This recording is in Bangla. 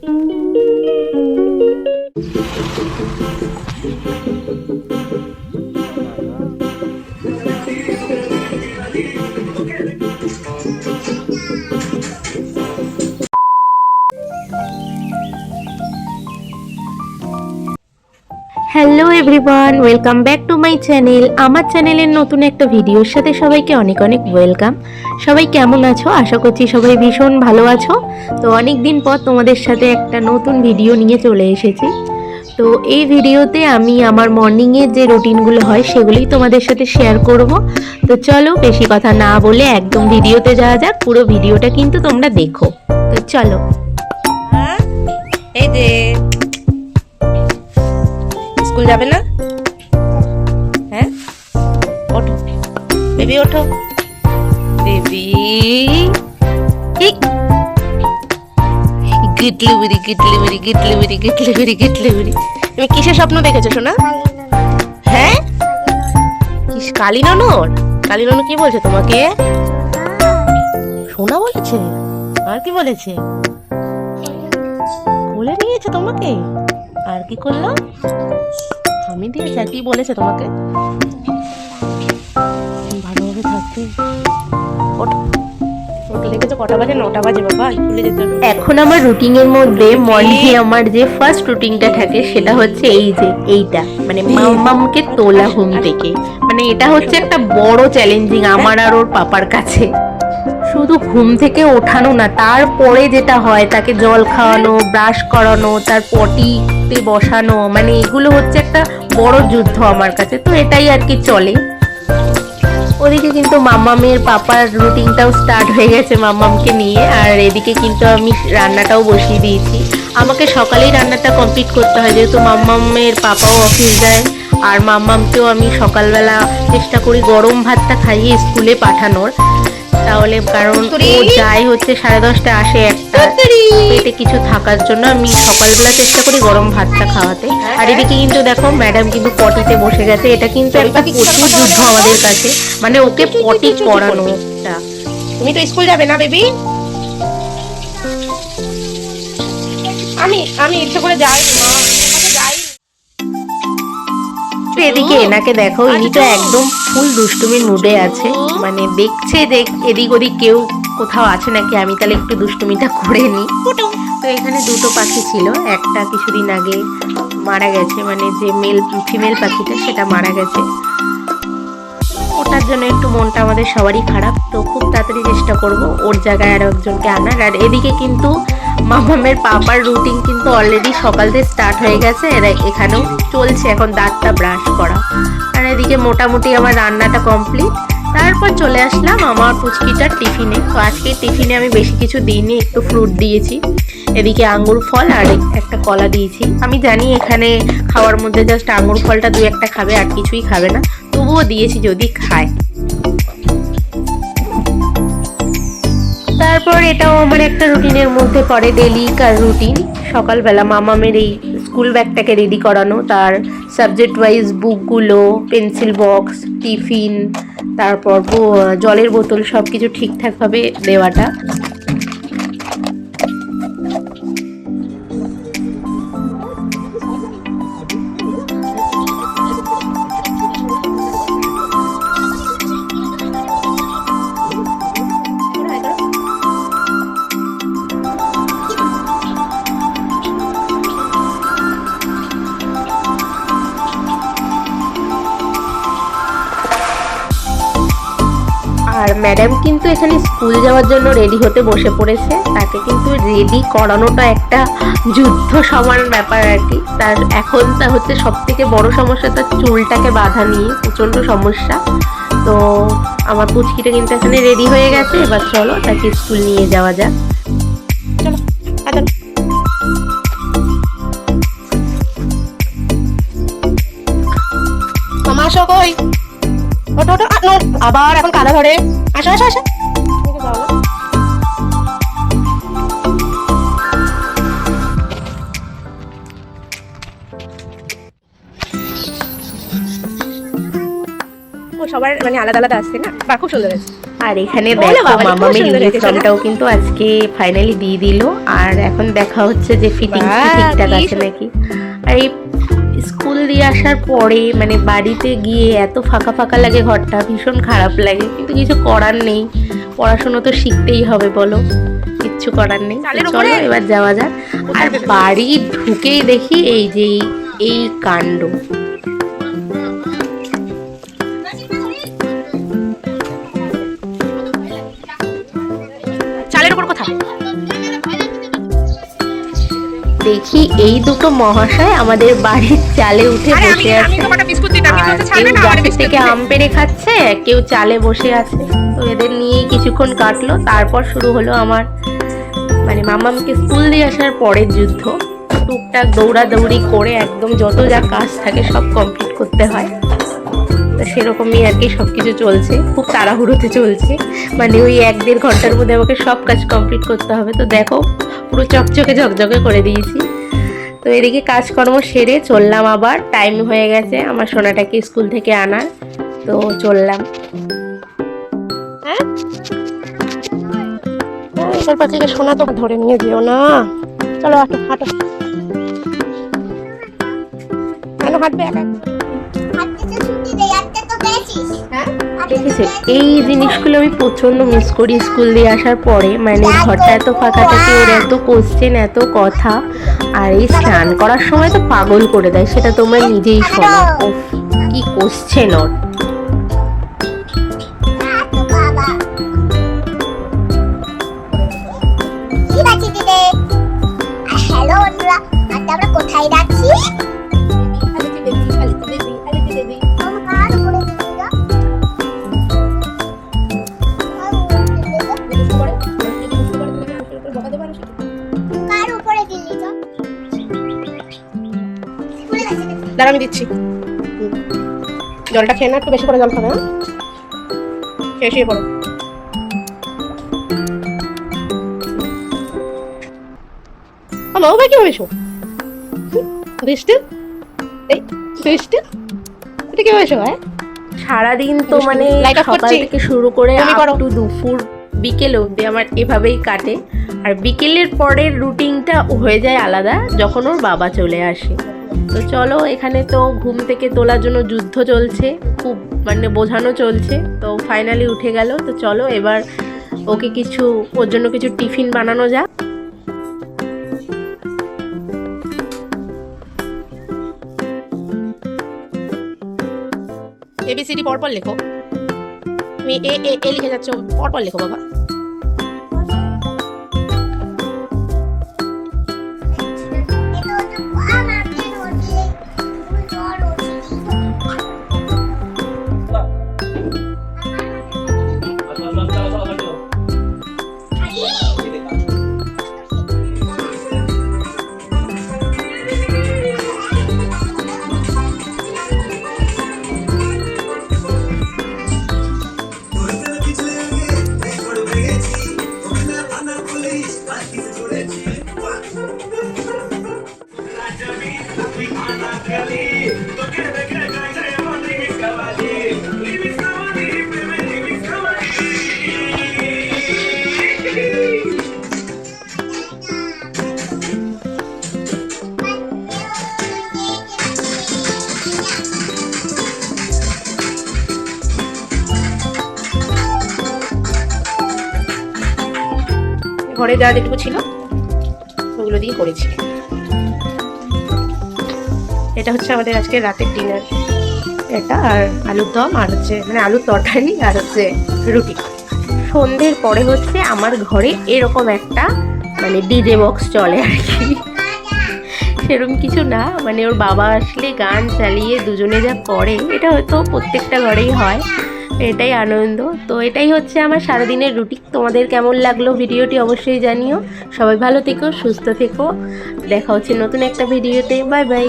Hello everyone, welcome back to my channel. আমার চ্যানেলের নতুন একটা ভিডিওর সাথে সবাইকে অনেক অনেক ওয়েলকাম। সবাই কেমন আছো? আশা করছি সবাই ভীষণ ভালো আছো। তো অনেক দিন পর তোমাদের সাথে একটা নতুন ভিডিও নিয়ে চলে এসেছি। তো এই ভিডিওতে আমি আমার মর্নিংয়ের যে রুটিনগুলো হয় সেগুলোই তোমাদের সাথে শেয়ার করব। তো চলো বেশি কথা না বলে একদম ভিডিওতে যাওয়া যাক। পুরো ভিডিওটা কিন্তু তোমরা দেখো। তো চলো। এই যে স্কুল যাবে না? হ্যাঁ, ওঠো বেবি, ওঠো বেবি। গিটলিবিরি গিটলিবিরি গিটলিবিরি গিটলিবিরি গিটলিবিরি। তুমি কিসের স্বপ্ন দেখেছো সোনা? হ্যাঁ, কালী ননর? কালী ননর কি বলছে তোমাকে? সোনা বলেছে? আর কি বলেছে? কোলে নিয়েছে তোমাকে? আর কি করলো? আমি দিয়েছি। আর কি বলেছে তোমাকে? ভালোভাবে থাকতে। কটা বাজে? 9টা বাজে বাবা, স্কুলে যেতে হবে। এখন আমার রুটিনের মধ্যে মর্নিংয়ে আমার যে ফার্স্ট রুটিনটা থাকে সেটা হচ্ছে এইটা মানে মাম্মামকে তোলা ঘুম থেকে। মানে এটা হচ্ছে একটা বড় চ্যালেঞ্জিং আমার আর ওর পাপার কাছে। শুধু ঘুম থেকে ওঠানো না, তারপরে যেটা হয় তাকে জল খাওয়ানো, ব্রাশ করানো, তার পটিতে বসানো, মানে এগুলো হচ্ছে একটা বড় যুদ্ধ আমার কাছে। তো এটাই আর কি চলে। ওদিকে কিন্তু মাম্মামের পাপার রুটিনটাও স্টার্ট হয়ে গেছে মাম্মামকে নিয়ে। আর এদিকে কিন্তু আমি রান্নাটাও বসিয়ে দিয়েছি। আমাকে সকালেই রান্নাটা কমপ্লিট করতে হয়, যেহেতু মাম্মামের পাপাও অফিস যায়। আর মাম্মামকেও আমি সকালবেলা চেষ্টা করি গরম ভাতটা খাইয়ে স্কুলে পাঠানোর। তাহলে কারণ ও যায় হচ্ছে 10:30, আসে 1টা, পেটে কিছু থাকার জন্য আমি সকালবেলা চেষ্টা করি গরম ভাতটা খাওয়াতে। আর এদিকে কিন্তু দেখো ম্যাডাম কিন্তু পটিতে বসে গেছে। এটা কিন্তু একটা প্রচুর যুদ্ধ আমাদের কাছে, মানে ওকে পটি করানোটা। তুমি তো স্কুল যাবে না বেবি? আমি ইচ্ছে করে যাই না, যাই। এদিকে এনাকে দেখো, ইনি তো একদম ফুল দুষ্টুমির মুডে আছে। মানে দেখছে এদিক ওদিক কেউ কোথাও আছে নাকি, আমি তাহলে একটু দুষ্টুমিটা করে নিই। তো এখানে দুটো পাখি ছিল, একটা কিছুদিন আগে মারা গেছে, মানে যে ফিমেল পাখিটা সেটা মারা গেছে। ওটার জন্য একটু মনটা আমাদের সবারই খারাপ। তো খুব তাড়াতাড়ি চেষ্টা করব ওর জায়গায় আরো একজনকে আনার। আর এদিকে কিন্তু মামামের পাপার রুটিন কিন্তু অলরেডি সকাল থেকে স্টার্ট হয়ে গেছে। এরা এখানেও চলছে এখন দাঁতটা ব্রাশ করা। আর এদিকে মোটামুটি আমার রান্নাটা কমপ্লিট। তারপর চলে আসলাম আমার পুচকিটার টিফিনে। তো আজকে টিফিনে আমি বেশি কিছু দিইনি, একটু ফ্রুট দিয়েছি। এদিকে আঙ্গুর ফল আর একটা কলা দিয়েছি। আমি জানি এখানে খাওয়ার মধ্যে জাস্ট আঙ্গুর ফলটা 2-1টা খাবে, আর কিছুই খাবে না, তবুও দিয়েছি যদি খায়। তারপর এটাও আমার একটা রুটিনের মধ্যে পড়ে, ডেলি কার রুটিন। সকালবেলা মামামের এই স্কুল ব্যাগটাকে রেডি করানো, তার সাবজেক্ট ওয়াইজ বুকগুলো, পেন্সিল বক্স, টিফিন, তারপর জলের বোতল সব কিছু ঠিকঠাকভাবে দেওয়াটা। আর ম্যাডাম কিন্তু এখানে স্কুল যাওয়ার জন্য রেডি হতে বসে পড়েছে। তাকে কিন্তু রেডি করানোটা একটা যুদ্ধ সমান ব্যাপার আর কি। তার এখন তা হচ্ছে সব থেকে বড় সমস্যা, তার চুলটাকে বাঁধা নিয়ে প্রচণ্ড সমস্যা। তো আমার পুচকিটা কিন্তু এখানে রেডি হয়ে গেছে। এবার চলো তাকে স্কুল নিয়ে যাওয়া যাক। চলো মামা, আসো। কই? ওঠো ওঠো, আবার এখন কাদা ধরে। আসো আসো আসো। বসো সবার মানে আলাদা আলাদা আসছে না, বা খুব সুন্দর আছে। আর এখানে বলো দেখো বাবা, খুব মামামের সুন্দর হয়েছে ইউনিফর্মটাও কিন্তু আজকে ফাইনালি দিয়ে দিল। আর এখন দেখা হচ্ছে যে ফিটিংস বাহ, ঠিকঠাক কি আছে নাকি। আর এই স্কুল দিয়ে আসার পরে মানে বাড়িতে গিয়ে এত ফাঁকা ফাঁকা লাগে, ঘরটা ভীষণ খারাপ লাগে, কিন্তু কিছু করার নেই, পড়াশোনা তো শিখতেই হবে বলো, কিচ্ছু করার নেই। তো চালের চলো উপরে এবার যাওয়া যাক। আর বাড়ি ঢুকেই দেখি এই যে এই কাণ্ড। চালের উপর কোথায়? দেখি এই দুটো মহাশয় আমাদের বাড়ির চালে উঠে আরে বসে আমি আছে, তোমাকে বিস্কুট দিতাম, আর কিন্তু তো ছাড়বে কেউ না, আমার গাছের বিস্কুট থেকে দিতে। আম পেড়ে খাচ্ছে, কেউ চালে বসে আছে। তো এদের নিয়েই কিছুক্ষণ কাটলো, তারপর শুরু হলো আমার মানে মামামকে স্কুল দিয়ে আসার পরের যুদ্ধ। টুকটাক দৌড়াদৌড়ি করে একদম যত যা কাজ থাকে সব কমপ্লিট করতে হয়। তো সেরকমই আর কি সব কিছু চলছে, খুব তাড়াহুড়োতে চলছে, মানে ওই 1-1.5 ঘন্টার মধ্যে আমাকে সব কাজ কমপ্লিট করতে হবে। তো দেখো পুরো চকচকে ঝকঝকে করে দিয়েছি। তো এদিকে কাজকর্ম সেরে চললাম, আবার টাইম হয়ে গেছে আমার সোনাটাকে স্কুল থেকে আনার। তো চললাম। হ্যাঁ, এবার পাখিকে সোনা তো ধরে নিয়ে যেও না। চলো হাঁটো হাঁটো। কেন হাঁটবে একা? দেখেছো এই জিনিসগুলো আমি প্রচন্ড মিস করি স্কুল দিয়ে আসার পরে, মানে ঘরটা এত ফাঁকা থাকে, ওর এত কোশ্চেন এত কথা, আর এই স্নান করার সময় তো পাগল করে দেয়, সেটা তোমরা নিজেই শোনো। উফ, কি কোশ্চেন ওর। হ্যালো বন্ধুরা, আজ আমরা কোথায় যাচ্ছি? কার উপরে গেলি তো? স্কুলে যাচ্ছি। দাঁড়া আমি দিচ্ছি। জলটা খেয়ে না, একটু বেশি করে জল খাবে। হ্যাঁ, খেয়ে শুয়ে পড়ো। আমার ভাই কি হয়েছো? দৃষ্টি এই দৃষ্টি এটা কি হয়েছো? হ্যাঁ, সারাদিন তো মানে Light off সকাল করছি? থেকে শুরু করে তুমি করো। আপ টু দুপুর বিকেল অবধি আমার এভাবেই কাটে। আর বিকেলের পরের রুটিনটা হয়ে যায় আলাদা যখন ওর বাবা চলে আসে। তো চলো, এখানে তো ঘুম থেকে তোলার জন্য যুদ্ধ চলছে, খুব মানে বোঝানো চলছে। তো ফাইনালি উঠে গেল। তো চলো এবার ওকে কিছু, ওর জন্য কিছু টিফিন বানানো যাক। এবিসিডি পরপর লেখো। তুমি এ এ এ লিখে যাচ্ছ, পরপর লেখো বাবা। ঘরে যা যেটুকু ছিল ওগুলো দিয়ে করেছি। এটা হচ্ছে আমাদের আজকে রাতের ডিনার, এটা আর আলুর দম, আর হচ্ছে মানে আলুর তরকারি, আর হচ্ছে রুটি। সন্ধ্যের পরে হচ্ছে আমার ঘরে এরকম একটা মানে ডিজে বক্স চলে আর কি, সেরকম কিছু না, মানে ওর বাবা আসলে গান চালিয়ে দুজনে যা করে, এটা হয়তো প্রত্যেকটা ঘরেই হয়, এটাই আনন্দ। তো এটাই হচ্ছে আমার সারাদিনের রুটিন। তোমাদের কেমন লাগলো ভিডিওটি অবশ্যই জানিও। সবাই ভালো থেকো, সুস্থ থেকো, দেখা হচ্ছে নতুন একটা ভিডিওতে। Bye bye.